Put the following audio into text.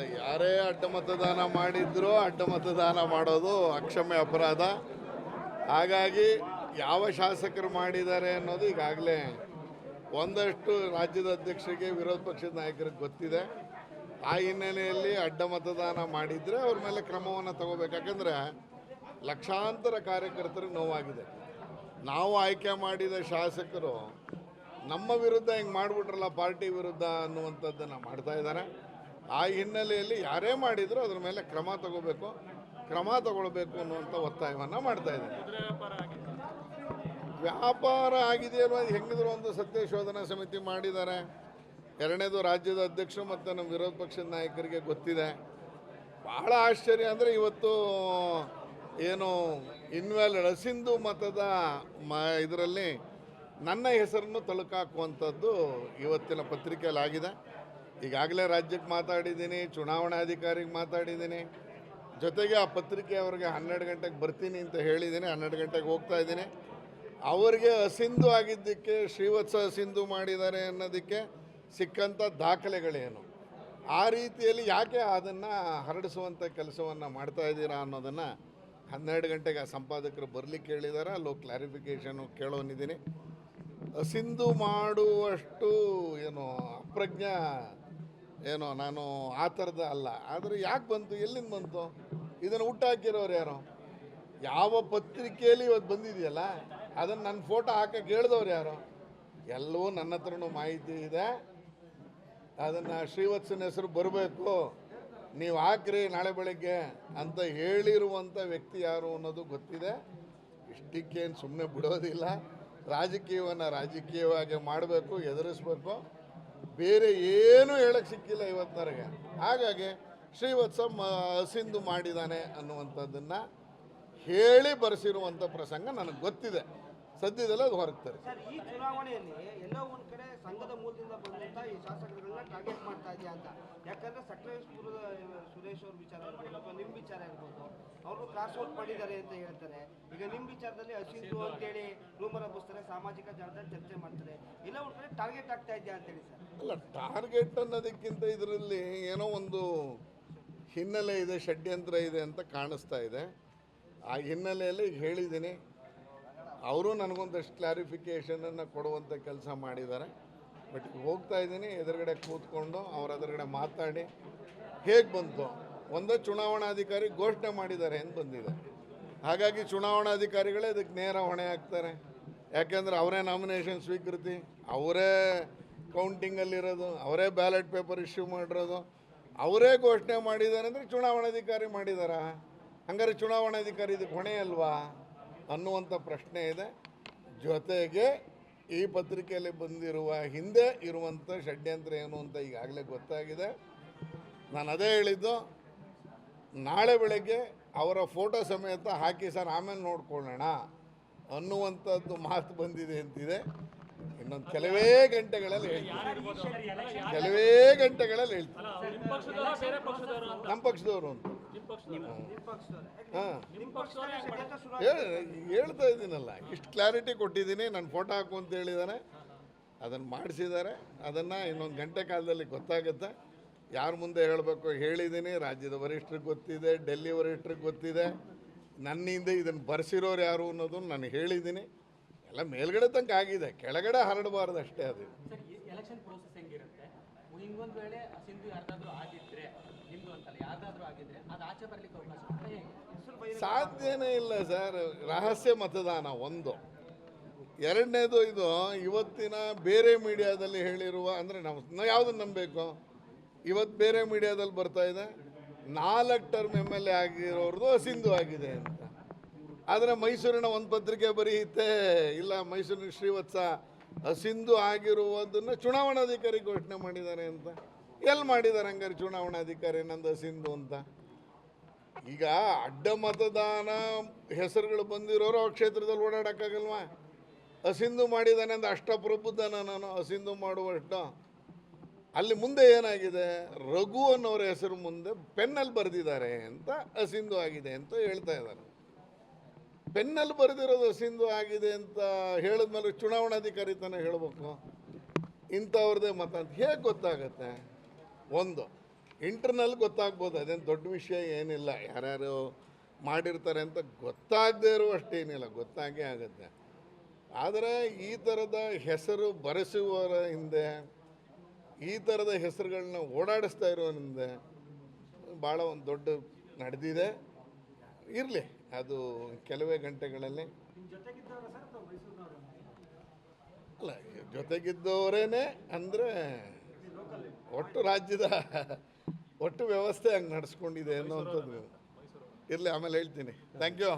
ಯಾರೇ ಅಡ್ಡ ಮತದಾನ ಮಾಡಿದ್ರು ಅಡ್ಡ ಮತದಾನ ಮಾಡೋದು ಅಕ್ಷಮ್ಯ ಅಪರಾಧ. ಹಾಗಾಗಿ ಯಾವ ಶಾಸಕರು ಮಾಡಿದ್ದಾರೆ ಅನ್ನೋದು ಈಗಾಗಲೇ ಒಂದಷ್ಟು ರಾಜ್ಯದ ಅಧ್ಯಕ್ಷರಿಗೆ ವಿರೋಧ ಪಕ್ಷದ ನಾಯಕರಿಗೆ ಗೊತ್ತಿದೆ. ಆ ಹಿನ್ನೆಲೆಯಲ್ಲಿ ಅಡ್ಡ ಮತದಾನ ಮಾಡಿದರೆ ಅವ್ರ ಮೇಲೆ ಕ್ರಮವನ್ನು ತಗೋಬೇಕು. ಯಾಕಂದರೆ ಲಕ್ಷಾಂತರ ಕಾರ್ಯಕರ್ತರಿಗೆ ನೋವಾಗಿದೆ. ನಾವು ಆಯ್ಕೆ ಮಾಡಿದ ಶಾಸಕರು ನಮ್ಮ ವಿರುದ್ಧ ಹಿಂಗೆ ಮಾಡಿಬಿಟ್ರಲ್ಲ, ಪಾರ್ಟಿ ವಿರುದ್ಧ ಅನ್ನುವಂಥದ್ದನ್ನು ಮಾಡ್ತಾ ಇದ್ದಾರೆ. ಆ ಹಿನ್ನೆಲೆಯಲ್ಲಿ ಯಾರೇ ಮಾಡಿದರೂ ಅದರ ಮೇಲೆ ಕ್ರಮ ತಗೊಳ್ಬೇಕು ಅನ್ನುವಂಥ ಒತ್ತಾಯವನ್ನು ಮಾಡ್ತಾ ಇದ್ದಾರೆ. ವ್ಯಾಪಾರ ಆಗಿದೆ ಅನ್ನೋದು ಹೆಂಗಿದ್ರು ಒಂದು ಸತ್ಯ ಶೋಧನಾ ಸಮಿತಿ ಮಾಡಿದ್ದಾರೆ. ಎರಡನೇದು ರಾಜ್ಯದ ಅಧ್ಯಕ್ಷರು ಮತ್ತು ನಮ್ಮ ವಿರೋಧ ಪಕ್ಷದ ನಾಯಕರಿಗೆ ಗೊತ್ತಿದೆ. ಬಹಳ ಆಶ್ಚರ್ಯ ಅಂದರೆ ಇವತ್ತು ಏನು ಇನ್ವ್ಯಾಲಿಡ್ ಅಸಿಂಧು ಮತದ ಇದರಲ್ಲಿ ನನ್ನ ಹೆಸರನ್ನು ತಳುಕಾಕುವಂಥದ್ದು ಇವತ್ತಿನ ಪತ್ರಿಕೆಯಲ್ಲಿ ಆಗಿದೆ. ಈಗಾಗಲೇ ರಾಜ್ಯಕ್ಕೆ ಮಾತಾಡಿದ್ದೀನಿ, ಚುನಾವಣಾಧಿಕಾರಿಗೆ ಮಾತಾಡಿದ್ದೀನಿ, ಜೊತೆಗೆ ಆ ಪತ್ರಿಕೆ ಅವರಿಗೆ 12 ಗಂಟೆಗೆ ಬರ್ತೀನಿ ಅಂತ ಹೇಳಿದ್ದೀನಿ. 12 ಗಂಟೆಗೆ ಹೋಗ್ತಾ ಇದ್ದೀನಿ. ಅವರಿಗೆ ಅಸಿಂಧು ಆಗಿದ್ದಕ್ಕೆ ಶ್ರೀವತ್ಸ ಅಸಿಂಧು ಮಾಡಿದ್ದಾರೆ ಅನ್ನೋದಕ್ಕೆ ಸಿಕ್ಕಂಥ ದಾಖಲೆಗಳೇನು, ಆ ರೀತಿಯಲ್ಲಿ ಯಾಕೆ ಅದನ್ನು ಹರಡಿಸುವಂಥ ಕೆಲಸವನ್ನು ಮಾಡ್ತಾ ಇದ್ದೀರಾ ಅನ್ನೋದನ್ನು 12 ಗಂಟೆಗೆ ಆ ಸಂಪಾದಕರು ಬರಲಿಕ್ಕೆ ಹೇಳಿದ್ದಾರೆ. ಅಲ್ಲೂ ಕ್ಲಾರಿಫಿಕೇಷನು ಕೇಳೋನಿದ್ದೀನಿ. ಅಸಿಂಧು ಮಾಡುವಷ್ಟು ಏನು ಅಪ್ರಜ್ಞಾ ಏನೋ ನಾನು ಆ ಥರದ ಅಲ್ಲ. ಆದರೆ ಯಾಕೆ ಬಂತು, ಎಲ್ಲಿಂದ ಬಂತು, ಇದನ್ನು ಹುಟ್ಟಾಕಿರೋರು ಯಾರು, ಯಾವ ಪತ್ರಿಕೆಯಲ್ಲಿ ಇವತ್ತು ಬಂದಿದೆಯಲ್ಲ ಅದನ್ನು ನನ್ನ ಫೋಟೋ ಹಾಕಕ್ಕೆ ಹೇಳಿದವ್ರು ಯಾರು, ಎಲ್ಲವೂ ನನ್ನ ಹತ್ರನೂ ಮಾಹಿತಿ ಇದೆ. ಅದನ್ನು ಶ್ರೀವತ್ಸನ ಹೆಸರು ಬರಬೇಕು, ನೀವು ಹಾಕ್ರಿ ನಾಳೆ ಬೆಳಗ್ಗೆ ಅಂತ ಹೇಳಿರುವಂಥ ವ್ಯಕ್ತಿ ಯಾರು ಅನ್ನೋದು ಗೊತ್ತಿದೆ. ಇಷ್ಟಕ್ಕೇನು ಸುಮ್ಮನೆ ಬಿಡೋದಿಲ್ಲ. ರಾಜಕೀಯವನ್ನು ರಾಜಕೀಯವಾಗಿ ಮಾಡಬೇಕು, ಎದುರಿಸ್ಬೇಕು. ಬೇರೆ ಏನೂ ಹೇಳಕ್ಕೆ ಸಿಕ್ಕಿಲ್ಲ ಇವತ್ತಿನವರೆಗೆ. ಹಾಗಾಗಿ ಶ್ರೀವತ್ಸ ಅಸಿಂಧು ಮಾಡಿದ್ದಾನೆ ಅನ್ನುವಂಥದ್ದನ್ನು ಹೇಳಿ ಬರೆಸಿರುವಂಥ ಪ್ರಸಂಗ ನನಗೆ ಗೊತ್ತಿದೆ. ಸದ್ಯದಲ್ಲೇ ಅದು ಹೊರಗ್ತಾರೆ. ಸರ್, ಈ ಚುನಾವಣೆಯಲ್ಲಿ ಎಲ್ಲೋ ಒಂದು ಕಡೆ ಸಂಘದ ಮೂಲದಿಂದ ಬಂದಂಥ ಈ ಶಾಸಕರುಗಳನ್ನ ಟಾರ್ಗೆಟ್ ಮಾಡ್ತಾ ಇದೆಯಾ ಅಂತ. ಯಾಕಂದರೆ ಸಕಲೇಶ್ಪುರದ ಸುರೇಶ್ ಅವ್ರ ವಿಚಾರ ಇರ್ಬೋದು ಅಥವಾ ನಿಮ್ಮ ವಿಚಾರ ಇರ್ಬೋದು, ಅವರು ಕ್ರಾಸ್ ಔಟ್ ಮಾಡಿದ್ದಾರೆ ಅಂತ ಹೇಳ್ತಾರೆ. ಈಗ ನಿಮ್ಮ ವಿಚಾರದಲ್ಲಿ ಅಸಿಂಧು ಅಂತೇಳಿ ರೂಮರ್ ಹಬ್ಬಿಸ್ತಾರೆ, ಸಾಮಾಜಿಕ ಜಾಲದಲ್ಲಿ ಚರ್ಚೆ ಮಾಡ್ತಾರೆ. ಎಲ್ಲ ಒಂದು ಕಡೆ ಟಾರ್ಗೆಟ್ ಆಗ್ತಾ ಇದೆಯಾ ಅಂತೇಳಿ ಸರ್. ಅಲ್ಲ, ಟಾರ್ಗೆಟ್ ಅನ್ನೋದಕ್ಕಿಂತ ಇದರಲ್ಲಿ ಏನೋ ಒಂದು ಹಿನ್ನೆಲೆ ಇದೆ, ಷಡ್ಯಂತ್ರ ಇದೆ ಅಂತ ಕಾಣಿಸ್ತಾ ಇದೆ. ಆ ಹಿನ್ನೆಲೆಯಲ್ಲಿ ಹೇಳಿದ್ದೀನಿ. ಅವರು ನನಗೊಂದಷ್ಟು ಕ್ಲಾರಿಫಿಕೇಷನನ್ನು ಕೊಡುವಂಥ ಕೆಲಸ ಮಾಡಿದ್ದಾರೆ. ಬಟ್ ಹೋಗ್ತಾ ಇದ್ದೀನಿ, ಎದುರುಗಡೆ ಕೂತ್ಕೊಂಡು ಅವ್ರ ಎದುರುಗಡೆ ಮಾತಾಡಿ ಹೇಗೆ ಬಂತು, ಒಂದೇ ಚುನಾವಣಾಧಿಕಾರಿ ಘೋಷಣೆ ಮಾಡಿದ್ದಾರೆ ಅಂತ ಬಂದಿದೆ. ಹಾಗಾಗಿ ಚುನಾವಣಾಧಿಕಾರಿಗಳೇ ಅದಕ್ಕೆ ನೇರ ಹೊಣೆ ಹಾಕ್ತಾರೆ. ಯಾಕೆಂದರೆ ಅವರೇ ನಾಮಿನೇಷನ್ ಸ್ವೀಕೃತಿ, ಅವರೇ ಕೌಂಟಿಂಗಲ್ಲಿರೋದು, ಅವರೇ ಬ್ಯಾಲೆಟ್ ಪೇಪರ್ ಇಶ್ಯೂ ಮಾಡಿರೋದು, ಅವರೇ ಘೋಷಣೆ ಮಾಡಿದ್ದಾರೆ ಅಂದರೆ ಚುನಾವಣಾಧಿಕಾರಿ ಮಾಡಿದಾರ. ಹಂಗಾರೆ ಚುನಾವಣಾಧಿಕಾರಿ ಇದಕ್ಕೆ ಹೊಣೆ ಅಲ್ವಾ ಅನ್ನುವಂಥ ಪ್ರಶ್ನೆ ಇದೆ. ಜೊತೆಗೆ ಈ ಪತ್ರಿಕೆಯಲ್ಲಿ ಬಂದಿರುವ ಹಿಂದೆ ಇರುವಂಥ ಷಡ್ಯಂತ್ರ ಏನು ಅಂತ ಈಗಾಗಲೇ ಗೊತ್ತಾಗಿದೆ. ನಾನು ಅದೇ ಹೇಳಿದ್ದು, ನಾಳೆ ಬೆಳಗ್ಗೆ ಅವರ ಫೋಟೋ ಸಮೇತ ಹಾಕಿ ಸರ್ ಆಮೇಲೆ ನೋಡ್ಕೊಳ್ಳೋಣ ಅನ್ನುವಂಥದ್ದು ಮಾತು ಬಂದಿದೆ ಅಂತಿದೆ. ಇನ್ನೊಂದು ಕೆಲವೇ ಗಂಟೆಗಳಲ್ಲಿ ಹೇಳ್ತೀನಿ. ನಮ್ಮ ಪಕ್ಷದವರು ಅಂತ ಹೇಳ್ತಾ ಇದ್ದೀನಲ್ಲ, ಇಷ್ಟು ಕ್ಲಾರಿಟಿ ಕೊಟ್ಟಿದ್ದೀನಿ. ನಾನು ಫೋಟೋ ಹಾಕು ಅಂತ ಹೇಳಿದ್ದಾನೆ, ಅದನ್ನು ಮಾಡಿಸಿದ್ದಾರೆ. ಅದನ್ನು ಇನ್ನೊಂದು ಗಂಟೆ ಕಾಲದಲ್ಲಿ ಗೊತ್ತಾಗುತ್ತೆ. ಯಾರ ಮುಂದೆ ಹೇಳಬೇಕು ಹೇಳಿದ್ದೀನಿ. ರಾಜ್ಯದ ವರಿಷ್ಠರಿಗೆ ಗೊತ್ತಿದೆ, ಡೆಲ್ಲಿ ವರಿಷ್ಠರಿಗೆ ಗೊತ್ತಿದೆ. ನನ್ನಿಂದ ಇದನ್ನು ಬರೆಸಿರೋರು ಯಾರು ಅನ್ನೋದನ್ನು ನಾನು ಹೇಳಿದ್ದೀನಿ. ಎಲ್ಲ ಮೇಲ್ಗಡೆ ತನಕ ಆಗಿದೆ, ಕೆಳಗಡೆ ಹರಡಬಾರ್ದು ಅಷ್ಟೇ. ಅದು ಎಲೆಕ್ಷನ್ ಪ್ರೋಸೆಸ್ ಹೆಂಗಿರುತ್ತೆ, ಹಿಂಗೊಂದು ವೇಳೆ ಅಸಿಂಧು ಯಾರ್ದಾದ್ರೂ ಆಗಿದ್ರೆ, ನಿಮ್ದು ಅಂತಲ್ಲ ಯಾರ್ದಾದ್ರೂ ಆಗಿದ್ರೆ ಅದು ಆಚೆ ಬರಲಿಕ್ಕೆ ಅವಕಾಶ ಸಾಧ್ಯನೇ ಇಲ್ಲ ಸರ್. ರಹಸ್ಯ ಮತದಾನ ಒಂದು. ಎರಡನೇದು, ಇದು ಇವತ್ತಿನ ಬೇರೆ ಮೀಡಿಯಾದಲ್ಲಿ ಹೇಳಿರುವ, ಅಂದರೆ ನಾವು ಯಾವುದನ್ನು ನಂಬಬೇಕು. ಇವತ್ತು ಬೇರೆ ಮೀಡಿಯಾದಲ್ಲಿ ಬರ್ತಾ ಇದೆ 4 ಟರ್ಮ್ MLA ಆಗಿರೋರ್ದು ಅಸಿಂಧು ಆಗಿದೆ ಅಂತ. ಆದರೆ ಮೈಸೂರಿನ ಒಂದು ಪತ್ರಿಕೆ ಬರೆಯುತ್ತೆ, ಇಲ್ಲ ಮೈಸೂರಿನ ಶ್ರೀವತ್ಸ ಅಸಿಂಧು ಆಗಿರುವುದನ್ನು ಚುನಾವಣಾಧಿಕಾರಿ ಘೋಷಣೆ ಮಾಡಿದ್ದಾರೆ ಅಂತ. ಎಲ್ಲಿ ಮಾಡಿದ್ದಾರೆ ಹಂಗಾರೆ ಚುನಾವಣಾಧಿಕಾರಿ ನಂದು ಅಸಿಂಧು ಅಂತ? ಈಗ ಅಡ್ಡ ಮತದಾನ ಹೆಸರುಗಳು ಬಂದಿರೋರು ಆ ಕ್ಷೇತ್ರದಲ್ಲಿ ಓಡಾಡೋಕ್ಕಾಗಲ್ವಾ? ಅಸಿಂಧು ಮಾಡಿದ್ದಾನೆ ಅಂತ ಅಷ್ಟಪ್ರಬುದ್ಧನ ನಾನು ಅಸಿಂಧು ಮಾಡುವಷ್ಟು? ಅಲ್ಲಿ ಮುಂದೆ ಏನಾಗಿದೆ, ರಘು ಅನ್ನೋರ ಹೆಸರು ಮುಂದೆ ಪೆನ್ನಲ್ಲಿ ಬರೆದಿದ್ದಾರೆ ಅಂತ ಅಸಿಂಧು ಆಗಿದೆ ಅಂತ ಹೇಳ್ತಾ ಇದ್ದಾರೆ. ಪೆನ್ನಲ್ಲಿ ಬರೆದಿರೋದು ಅಸಿಂಧು ಆಗಿದೆ ಅಂತ ಹೇಳಿದ್ಮೇಲೆ ಚುನಾವಣಾಧಿಕಾರಿ ತಾನೇ ಹೇಳಬೇಕು. ಇಂಥವ್ರದ್ದೇ ಮತ ಅಂತ ಹೇಗೆ ಗೊತ್ತಾಗತ್ತೆ? ಒಂದು ಇಂಟರ್ನಲ್ ಗೊತ್ತಾಗ್ಬೋದು, ಅದೇನು ದೊಡ್ಡ ವಿಷಯ ಏನಿಲ್ಲ. ಯಾರ್ಯಾರು ಮಾಡಿರ್ತಾರೆ ಅಂತ ಗೊತ್ತಾಗದೇ ಇರುವಷ್ಟೇನಿಲ್ಲ, ಗೊತ್ತಾಗೇ ಆಗುತ್ತೆ. ಆದರೆ ಈ ಥರದ ಹೆಸರು ಬರೆಸುವವರ ಹಿಂದೆ, ಈ ಥರದ ಹೆಸರುಗಳನ್ನ ಓಡಾಡಿಸ್ತಾ ಇರೋರ ಹಿಂದೆ ಭಾಳ ಒಂದು ದೊಡ್ಡ ನಡೆದಿದೆ. ಇರಲಿ, ಅದು ಕೆಲವೇ ಗಂಟೆಗಳಲ್ಲಿ. ಅಲ್ಲ, ಜೊತೆಗಿದ್ದವರೇನೆ ಅಂದರೆ ಒಟ್ಟು ರಾಜ್ಯದ ಒಟ್ಟು ವ್ಯವಸ್ಥೆ ಹಂಗೆ ನಡೆಸ್ಕೊಂಡಿದೆ ಅನ್ನೋವಂಥದ್ದು. ಇರಲಿ, ಆಮೇಲೆ ಹೇಳ್ತೀನಿ. Thank you.